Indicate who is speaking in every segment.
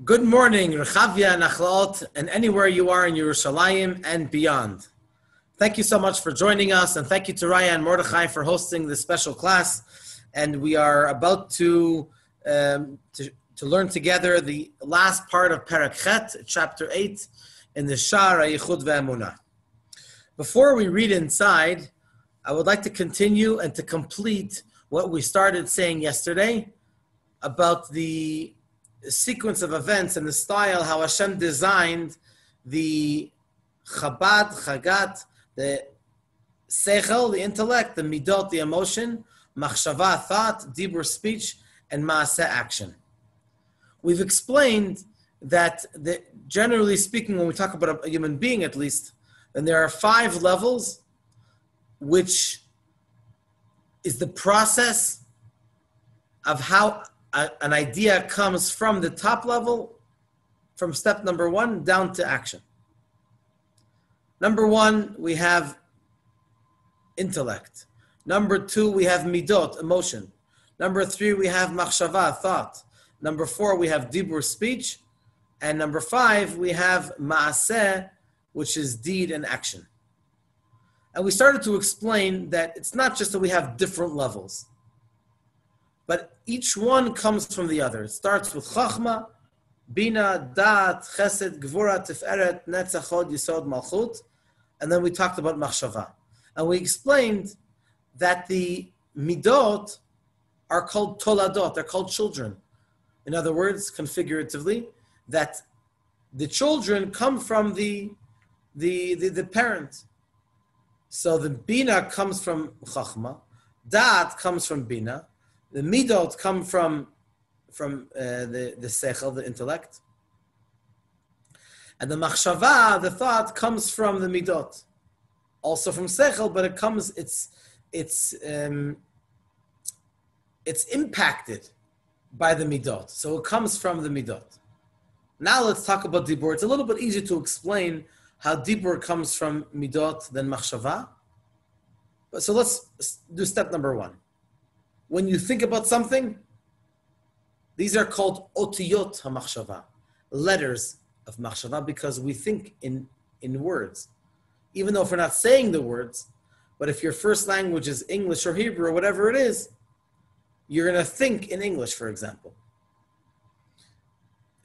Speaker 1: Good morning, Rechavia, Nachlaot, and anywhere you are in Yerushalayim and beyond. Thank you so much for joining us, and thank you to Raya and Mordechai for hosting this special class. And we are about to learn together the last part of Perek Chet, chapter 8, in the Sha'ar, ha-Yichud. Before we read inside, I would like to continue and to complete what we started saying yesterday about the sequence of events and the style, how HaShem designed the Chabad, Chagat, the Seichel, the intellect, the Midot, the emotion, Machshava, thought, Dibur, speech, and Maaseh, action. We've explained that, generally speaking, when we talk about a human being at least, then there are 5 levels, which is the process of how an idea comes from the top level, from step number 1 down to action. Number 1, we have intellect. Number 2, we have midot, emotion. Number 3, we have machshava, thought. Number 4, we have dibur, speech. And number 5, we have maaseh, which is deed and action. And we started to explain that it's not just that we have different levels, but each one comes from the other. It starts with chachma, bina, da'at, chesed, gvura, tiferet, netzach, hod, yisod, malchut. And then we talked about machshava. And we explained that the midot are called toladot, they're called children. In other words, configuratively, that the children come from the parent. So the bina comes from chachma, da'at comes from bina, the midot come from the seichel, the intellect, and the machshava, the thought, comes from the midot, also from seichel, but it comes, it's impacted by the midot, so it comes from the midot. Now let's talk about dibur. It's a little bit easier to explain how dibur comes from midot than machshava. So let's do step number 1. When you think about something, these are called otiyot ha-machshava, letters of machshava, because we think in words. Even though if we're not saying the words, but if your first language is English or Hebrew or whatever it is, you're going to think in English, for example.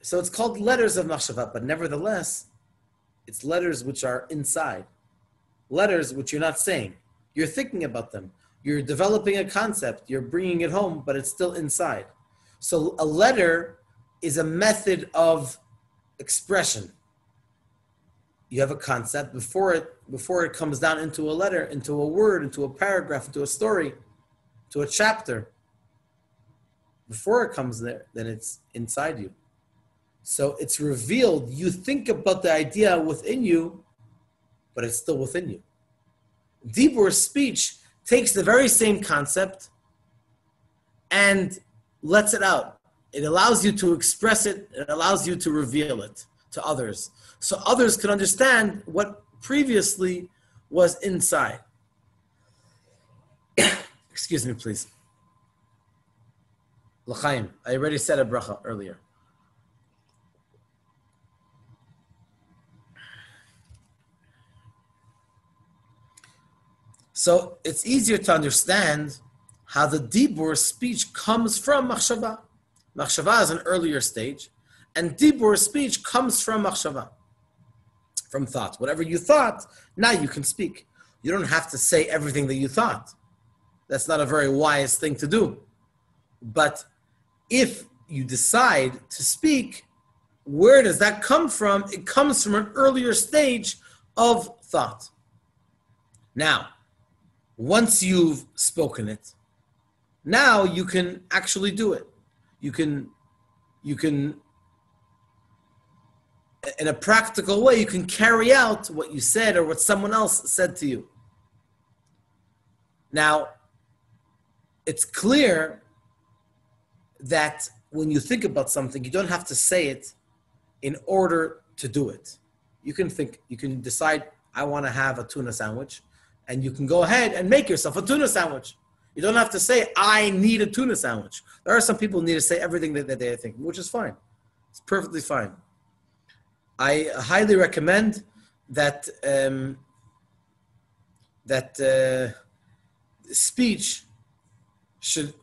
Speaker 1: So it's called letters of machshava, but nevertheless, it's letters which are inside. Letters which you're not saying. You're thinking about them. You're developing a concept. You're bringing it home, but it's still inside. So a letter is a method of expression. You have a concept before it comes down into a letter, into a word, into a paragraph, into a story, to a chapter. Before it comes there, then it's inside you. So it's revealed. You think about the idea within you, but it's still within you. Dibur, speech, takes the very same concept and lets it out. It allows you to express it. It allows you to reveal it to others, so others can understand what previously was inside. Excuse me, please. L'chaim, I already said a bracha earlier. So it's easier to understand how the dibur, speech, comes from machshava. Machshava is an earlier stage, and dibur, speech, comes from machshava, from thought. Whatever you thought, now you can speak. You don't have to say everything that you thought. That's not a very wise thing to do. But if you decide to speak, where does that come from? It comes from an earlier stage of thought. Now, once you've spoken it, now you can actually do it. You can, in a practical way, you can carry out what you said or what someone else said to you. Now, it's clear that when you think about something, you don't have to say it in order to do it. You can decide, I want to have a tuna sandwich. And you can go ahead and make yourself a tuna sandwich. You don't have to say, I need a tuna sandwich. There are some people who need to say everything that they're thinking, which is fine. It's perfectly fine. I highly recommend that speech should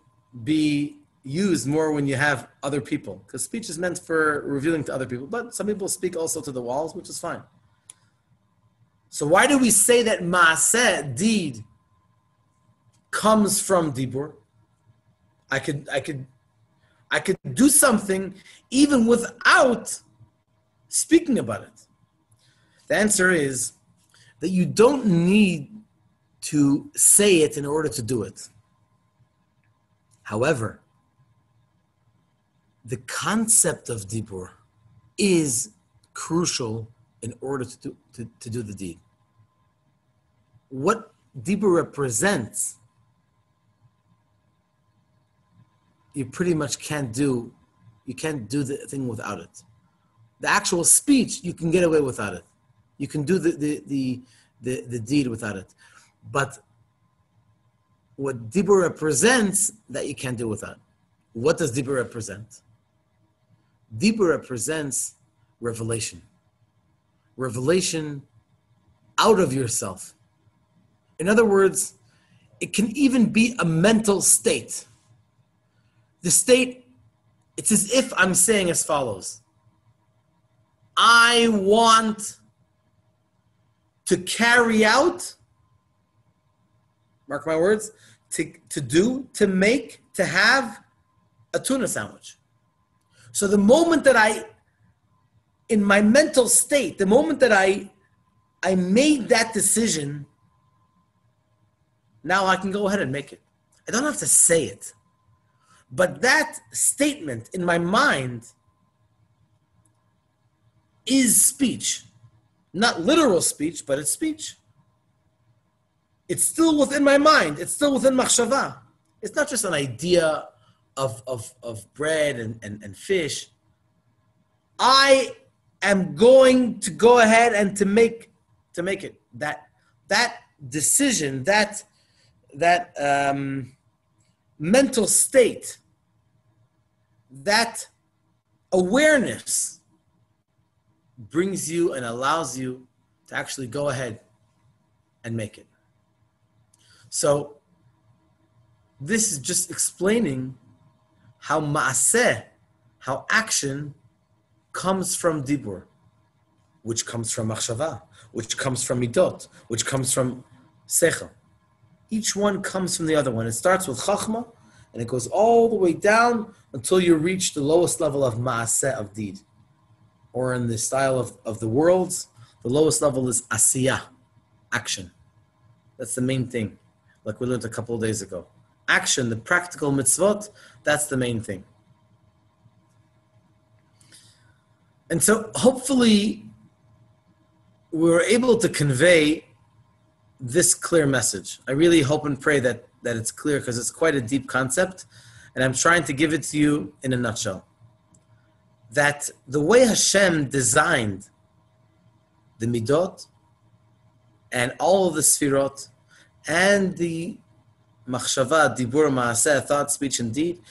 Speaker 1: be used more when you have other people, because speech is meant for revealing to other people, but some people speak also to the walls, which is fine. So why do we say that maaseh, deed, comes from dibur? I could do something even without speaking about it. The answer is that you don't need to say it in order to do it. However, the concept of dibur is crucial in order to do the deed. What dibur represents, you pretty much can't do the thing without it. The actual speech, you can get away without it. You can do the deed without it. But what dibur represents, that you can't do without. What does dibur represent? Dibur represents revelation. Revelation out of yourself. In other words, it can even be a mental state. The state, it's as if I'm saying as follows. I want to carry out, mark my words, to make, to have a tuna sandwich. So the moment that in my mental state, the moment that I made that decision, now I can go ahead and make it. I don't have to say it. But that statement in my mind is speech. Not literal speech, but it's speech. It's still within my mind. It's still within machshava. It's not just an idea of bread and fish. I am going to go ahead and to make it. That decision, that mental state, that awareness brings you and allows you to actually go ahead and make it. So this is just explaining how maaseh, how action comes from dibur, which comes from machshava, which comes from midot, which comes from sechel. Each one comes from the other one. It starts with chachma, and it goes all the way down until you reach the lowest level of maaseh, of deed. Or in the style of the worlds, the lowest level is asiyah, action. That's the main thing, like we learned a couple of days ago. Action, the practical mitzvot, that's the main thing. And so hopefully we were able to convey this clear message. I really hope and pray that it's clear, because it's quite a deep concept, and I'm trying to give it to you in a nutshell. That the way HaShem designed the midot and all of the sfirot and the machshava, dibur, maaseh, thought, speech, and deed,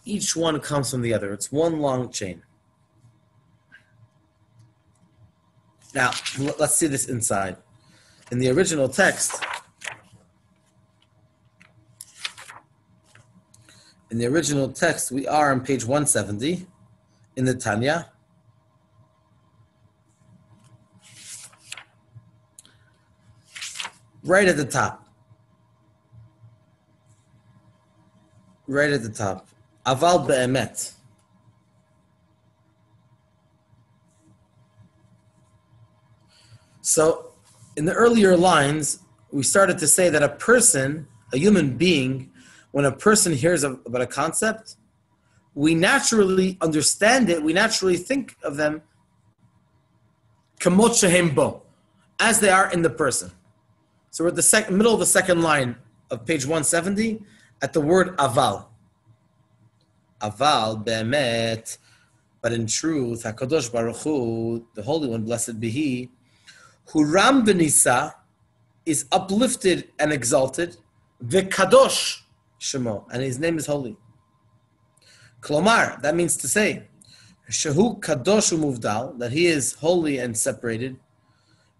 Speaker 1: each one comes from the other. It's one long chain. Now, let's see this inside. In the original text, we are on page 170 in the Tanya. Right at the top. Aval be'emet. So, in the earlier lines, we started to say that a person, a human being, when a person hears about a concept, we naturally understand it, we naturally think of them kamot shehem bo, as they are in the person. So we're at the middle of the second line of page 170 at the word aval. Aval be'emet, but in truth, HaKadosh Baruch Hu, the Holy One, blessed be He, Huram v'nisa, is uplifted and exalted, v'kadosh shemo, and His name is holy. Klomar, that means to say, Shehu kadosh umuvdal, that he is holy and separated.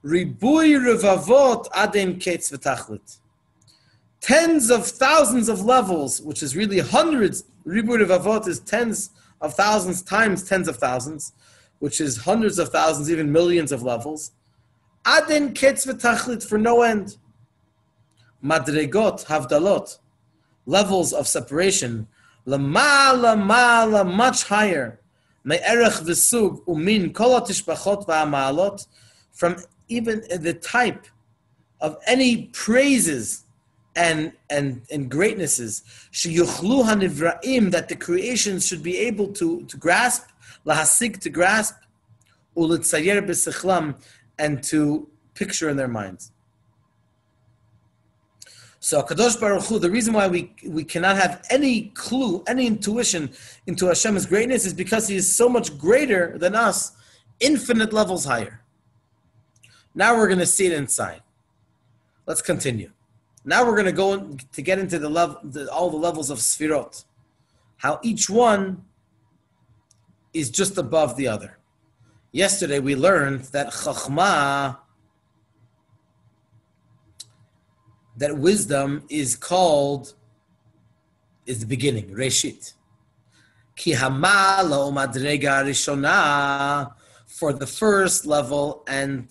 Speaker 1: Ribui revavot adin ketz v'tachlit. Tens of thousands of levels, which is really hundreds. Ribui revavot is tens of thousands times tens of thousands, which is hundreds of thousands, even millions of levels. Adin ketz v'tachlit, for no end. Madregot havdalot, levels of separation. Lamala, much higher. Me'erech v'sug umin kol ha'tishbachot v'hama'alot, from even the type of any praises and greatnesses, sheyuchlu hanivraim, that the creations should be able to grasp, lahasig, to grasp, ulitzayer b'sichlam, and to picture in their minds. So Kadosh Baruch Hu, the reason why we cannot have any clue, any intuition into Hashem's greatness is because He is so much greater than us, infinite levels higher. Now we're going to see it inside. Let's continue. Now we're going to get into all the levels of Sfirot, how each one is just above the other. Yesterday we learned that Chachma, that wisdom is the beginning, Reshit. Ki hamala umadrega rishona, for the first level and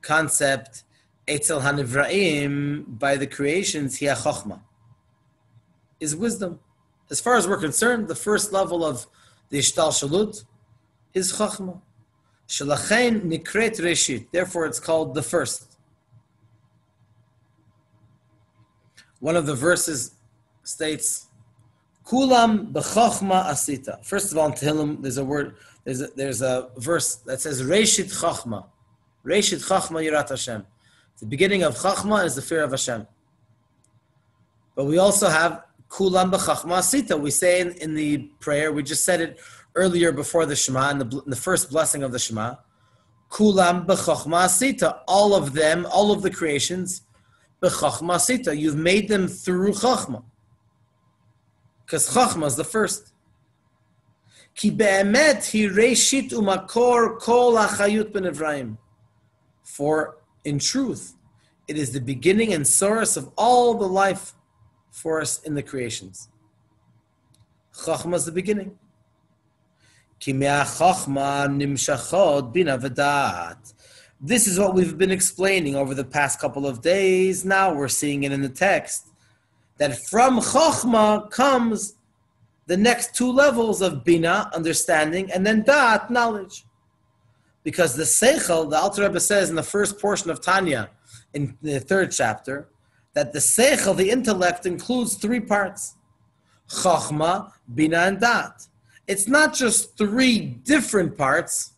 Speaker 1: concept, etzel hanivraim, by the creations, hiya chochma, is wisdom. As far as we're concerned, the first level of the ishtal shalut is chochma. Shalachein nikret reshit, therefore it's called the first. One of the verses states, "Kulam b'chochma asita." First of all, in Tehillim, there's a verse that says, "Reishit chochma, Reishit chochma yirat Hashem." The beginning of chochma is the fear of Hashem. But we also have "Kulam b'chochma asita." We say in the prayer, we just said it earlier before the Shema, in the first blessing of the Shema, "Kulam b'chochma asita." All of them, all of the creations. B'chachma sita, you've made them through chachma, because chachma is the first. Ki be'emet hi reishit umakor kol ha-Chayut b'nevraim. For in truth, it is the beginning and source of all the life force in the creations. Chachma is the beginning. Ki me'achachma nimshachot bina v'da'at. This is what we've been explaining over the past couple of days. Now we're seeing it in the text, that from Chochmah comes the next two levels of Bina, understanding, and then Da'at, knowledge. Because the Seichel, the Alter Rebbe says in the first portion of Tanya, in the third chapter, that the Seichel, the intellect, includes three parts: Chochmah, Bina, and Da'at. It's not just three different parts.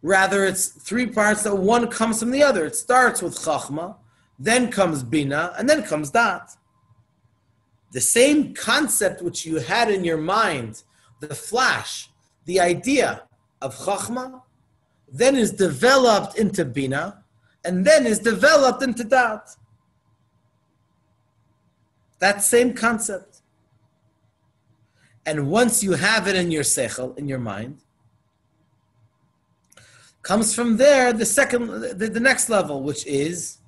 Speaker 1: Rather, it's three parts that one comes from the other. It starts with Chachma, then comes Bina, and then comes Dat. The same concept which you had in your mind, the flash, the idea of Chachma, then is developed into Bina, and then is developed into Dat. That same concept. And once you have it in your seichel, in your mind, comes from there the next level, which is,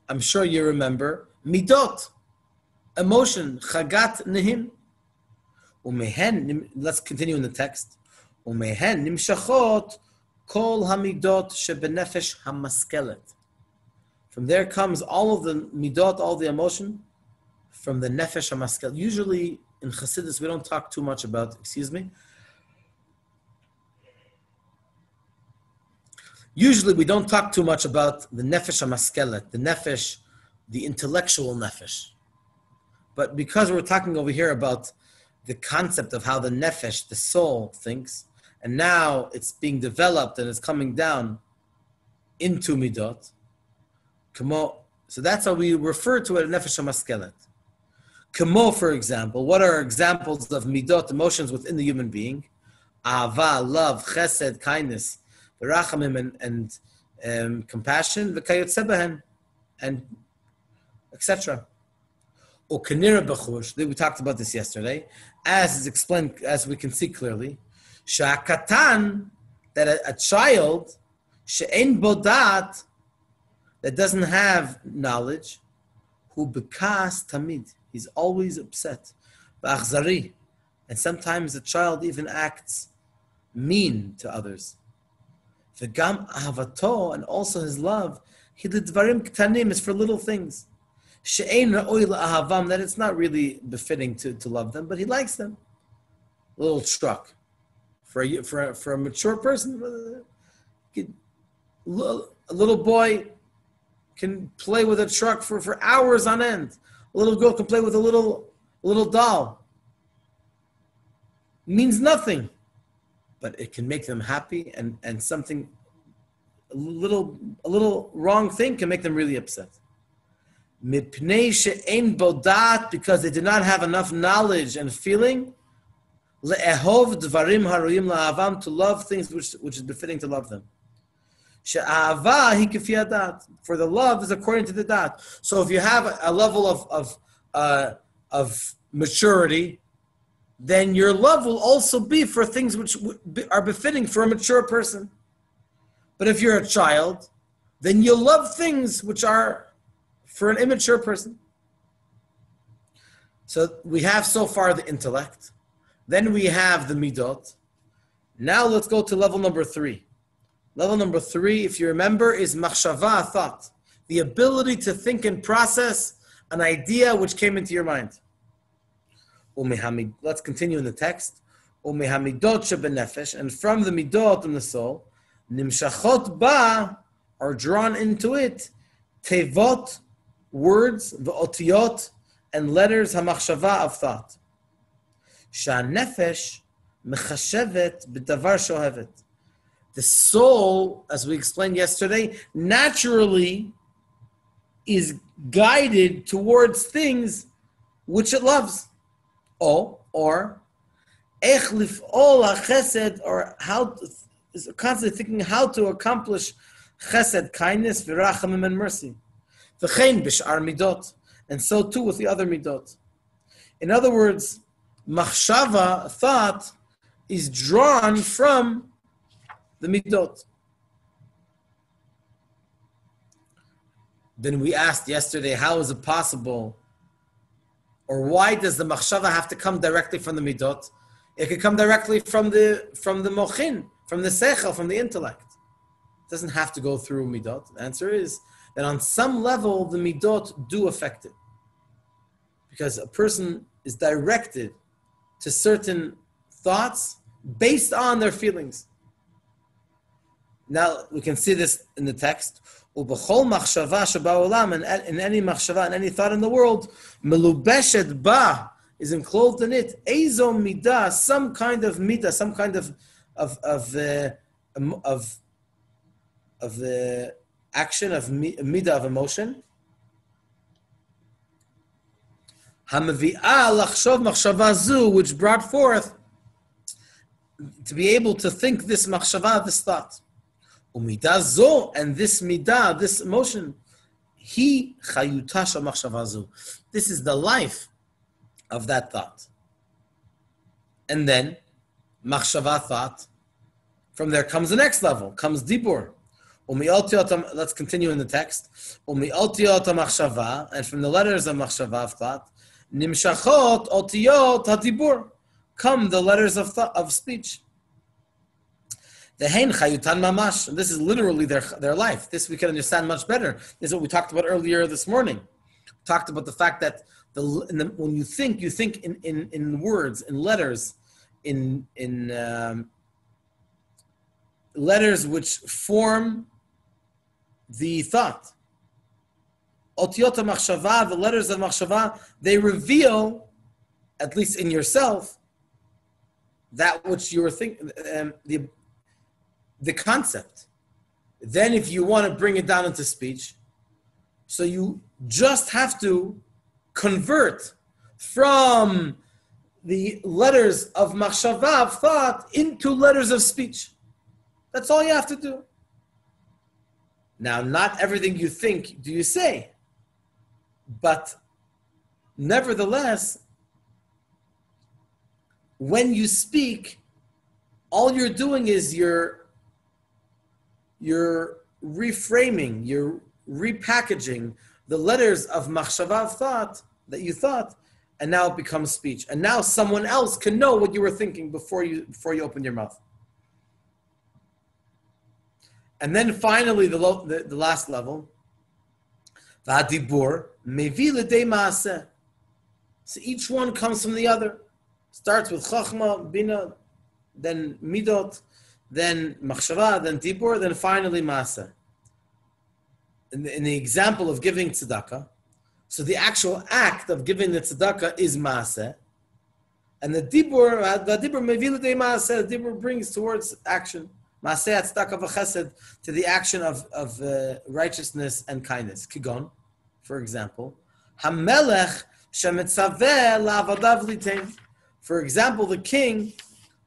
Speaker 1: I'm sure you remember, midot, emotion, chagat nehim. Umehen, let's continue in the text. Umehen nimshachot kol hamidot shebenefesh hamaskelet. From there comes all of the midot, all the emotion, from the nefesh hamaskelet. Usually in Chassidus we don't talk too much about, Usually we don't talk too much about the nefesh hamaskelet, the nefesh, the intellectual nefesh. But because we're talking over here about the concept of how the nefesh, the soul, thinks, and now it's being developed and it's coming down into midot, so that's how we refer to it, nefesh hamaskelet. Kamo, for example, what are examples of midot, emotions within the human being? Ahava, love, chesed, kindness, Rechavia, and compassion, and etc. We talked about this yesterday. As is explained, as we can see clearly, Sha'akatan, that a child, she'en bodat, that doesn't have knowledge, hu bekas tamid, he's always upset. Ba'achzari, and sometimes the child even acts mean to others. V'gam ahavato, and also his love, he lidvarim ktanim, is for little things. She'ein ra'oi la'ahavam, that it's not really befitting to love them, but he likes them. A little truck. For a mature person, a little boy can play with a truck for hours on end. A little girl can play with a little doll. It means nothing, but it can make them happy, and something, a little wrong thing can make them really upset. Mipnei she'ein bodat, because they do not have enough knowledge and feeling. Le'ehov dvarim haroyim la'avam, to love things which is befitting to love them. She'ahava hi kefi hadat, for the love is according to the dat. So if you have a level of maturity, then your love will also be for things which are befitting for a mature person. But if you're a child, then you'll love things which are for an immature person. So we have so far the intellect. Then we have the midot. Now let's go to level number 3. Level number 3, if you remember, is machshava, thought. The ability to think and process an idea which came into your mind. Let's continue in the text. And from the midot in the soul, nimshachot ba, are drawn into it, tevot, words, v'otiyot, and letters, hamachshava, of thought. Sha'nefesh mechashevet b'davar shohevet. The soul, as we explained yesterday, naturally is guided towards things which it loves. Or ech lif'ol ha'chesed, or how is constantly thinking how to accomplish chesed, kindness, v'rachamim, and mercy. V'chein b'sh'ar midot, and so too with the other midot. In other words, machshava, thought, is drawn from the midot. Then we asked yesterday, how is it possible, or why does the machshava have to come directly from the midot? It could come directly from the mochin, from the seichel, from the intellect. It doesn't have to go through midot. The answer is that on some level the midot do affect it, because a person is directed to certain thoughts based on their feelings. Now we can see this in the text. Ubechol machshava sheba'olam, and in any machshava, in any thought in the world, melubeshet ba, is enclosed in it. Ezo midah, some kind of midah, some kind of action, of midah, of emotion. Hamavi'ah lachshov machshava zu, which brought forth to be able to think this machshava, this thought. Umidah zo, and this midah, this emotion, he chayuta shel machshava zu. This is the life of that thought. And then machshava, thought. From there comes the next level, comes dibur. Let's continue in the text. Umi'otiyot machshava, and from the letters of machshava, of thought, nimshachot otiyot hadibur, come the letters of thought, of speech. The hein chayutan mamash, and this is literally their life. This we can understand much better. This is what we talked about earlier this morning. We talked about the fact that when you think in words, in letters, in letters which form the thought. Otiyot machshava, the letters of machshava, they reveal, at least in yourself, that which you were thinking, the concept. Then if you want to bring it down into speech, so you just have to convert from the letters of machshava, of thought, into letters of speech. That's all you have to do. Now, not everything you think do you say, but nevertheless, when you speak, all you're doing is you're reframing, you're repackaging the letters of machshava, of thought, that you thought, and now it becomes speech. And now someone else can know what you were thinking before you open your mouth. And then finally, the last level, v'adibur mevi l'dei maaseh. So each one comes from the other. Starts with chachma, bina, then midot, then machshava, then dibur, then finally maaseh. In the example of giving tzedakah, so the actual act of giving the tzedakah is maaseh, and the dibur mevi l'dei maaseh, the dibur brings towards action. Maaseh tzedakah v'chesed, to the action of righteousness and kindness. Kigon, for example, hamelech shemitzaveh la'avadav litein. For example, the king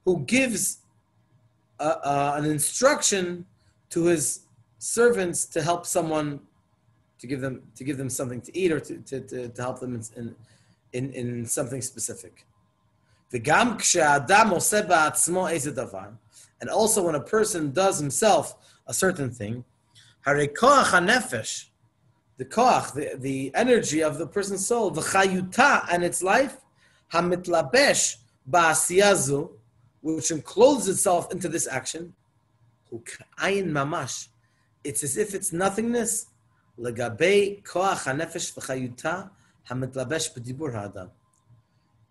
Speaker 1: who gives an instruction to his servants to help someone, to give them something to eat, or to help them in something specific. V'gam k'she'adam oseh ba'atzmo eizeh davar. And also when a person does himself a certain thing, harei koach hanefesh, the koach, the energy of the person's soul, v'chayuta, and its life, hamitlabesh ba'asiyazu, which encloses itself into this action, hu k'ayin mamash, it's as if it's nothingness, legabei koach hanefesh v'chayuta hamitlabesh b'dibur ha'adam,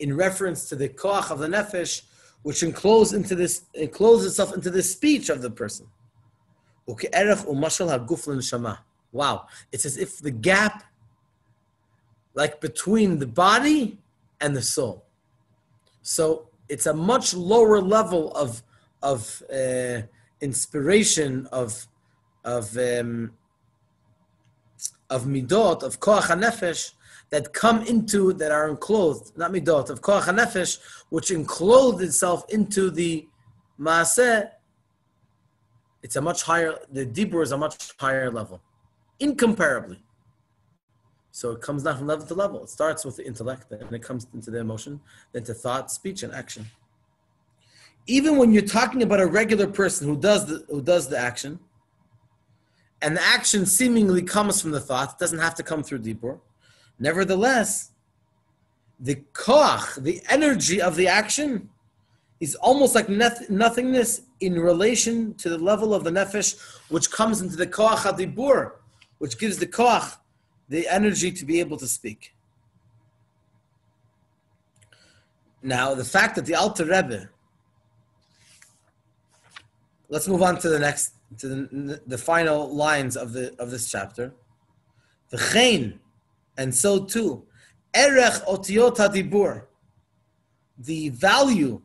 Speaker 1: in reference to the koach of the nefesh, which encloses itself into the speech of the person. Wow, it's as if the gap, like between the body and the soul. So it's a much lower level of inspiration, of midot, of koach hanefesh, that come into, that are enclosed, not midot, of koach hanefesh, which enclosed itself into the maaseh. It's a much higher, the dibur is a much higher level, incomparably. So it comes down from level to level. It starts with the intellect, and it comes into the emotion, then to thought, speech, and action. Even when you're talking about a regular person who does the action, and the action seemingly comes from the thought, it doesn't have to come through dibur. Nevertheless, the koach, the energy of the action, is almost like nothingness in relation to the level of the nefesh, which comes into the koach hadibur, which gives the koach the energy to be able to speak. Now, the fact that the Alter Rebbe, let's move on to the next, to the final lines of this chapter. V'chein, and so too, erech otiyot hadibur, the value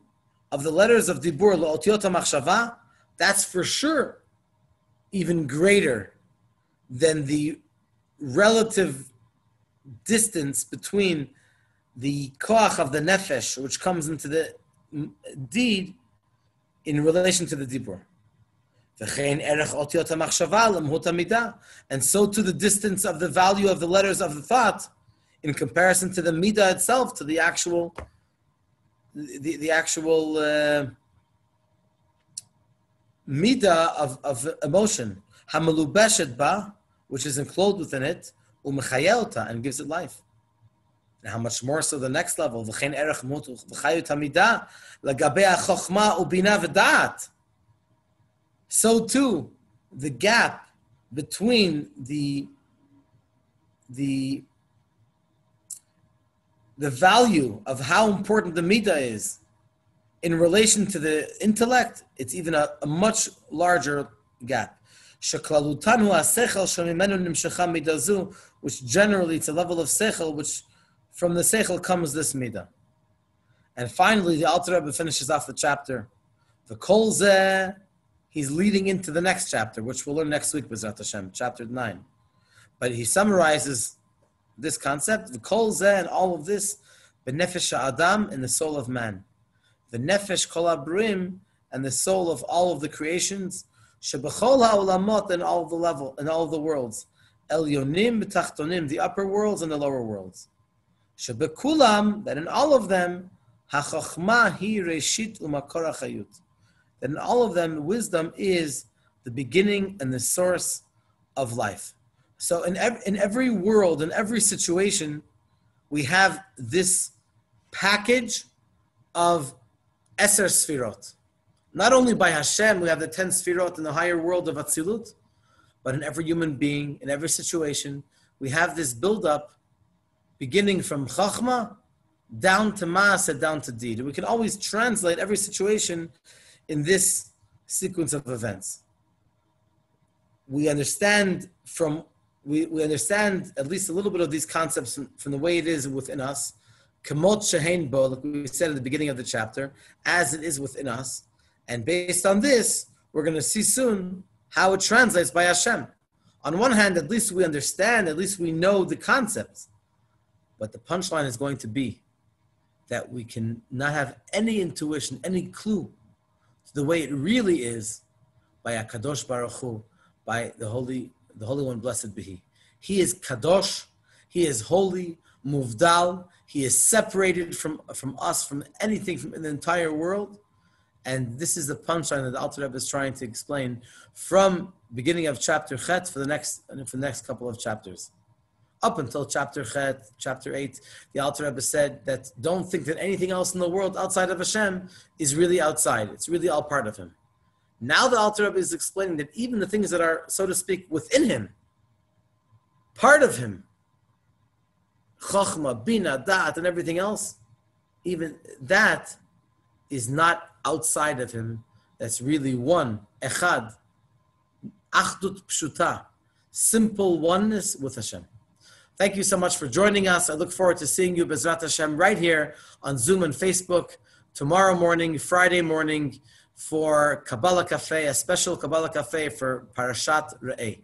Speaker 1: of the letters of dibur, l'otiyot machshava, that's for sure even greater than the relative distance between the koach of the nefesh, which comes into the deed, in relation to the dibur. And so to the distance of the value of the letters of the thought in comparison to the midah itself, to the actual midah of emotion, hamelubeshet ba, which is enclosed within it, umechayelta, and gives it life. And how much more so the next level, v'chein erech mutu v'chayut hamidah lagabei hachokma ubina v'daat. So too, the gap between the value of how important the midah is in relation to the intellect, it's even a much larger gap. Which generally it's a level of sechel, which from the sechel comes this midah. And finally, the Alter Rebbe finishes off the chapter. The kol zeh, he's leading into the next chapter, which we'll learn next week, B'ezrat Hashem, chapter 9. But he summarizes this concept, the kol zeh, and all of this, b'nefesh ha'adam, in the soul of man. The nefesh kol ha'brim, and the soul of all of the creations, shebechol ha'olamot, in all of the level, in all of the worlds, elyonim b'tachtonim, the upper worlds and the lower worlds. Shebekulam, that in all of them, ha'chochma hi reshit u'makor ha'chayut. that in all of them, wisdom is the beginning and the source of life. So in every world, in every situation, we have this package of Eser Sfirot. Not only by HaShem, we have the 10 Sfirot in the higher world of Atzilut, but in every human being, in every situation, we have this build-up beginning from Chachma down to Maaseh, down to Deed. We can always translate every situation in this sequence of events. We understand we understand at least a little bit of these concepts from the way it is within us. Kamot shehein bo, like we said at the beginning of the chapter, as it is within us. And based on this, we're going to see soon how it translates by Hashem. On one hand, at least we understand, at least we know the concepts. But the punchline is going to be that we can not have any intuition, any clue to the way it really is by HaKadosh Baruch Hu, by the Holy One, blessed be He. He is Kadosh, He is holy, Muvdal, He is separated from us, from anything in the entire world. And this is the punchline that the Alter Rebbe is trying to explain from beginning of chapter Chet for the next couple of chapters. Up until chapter Chet, chapter 8, the Alter Rebbe said that don't think that anything else in the world outside of Hashem is really outside. It's really all part of Him. Now the Alter Rebbe is explaining that even the things that are, so to speak, within Him, part of Him, Chochmah, Bina, Da'at, and everything else, even that is not outside of Him. That's really one, Echad, Achdut Pshuta, simple oneness with Hashem. Thank you so much for joining us. I look forward to seeing you, Bezrat Hashem, right here on Zoom and Facebook tomorrow morning, Friday morning, for Kabbalah Cafe, a special Kabbalah Cafe for Parashat Re'eh.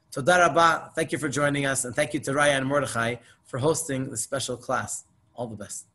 Speaker 1: Toda Rabba, thank you for joining us, and thank you to Raya and Mordechai for hosting the special class. All the best.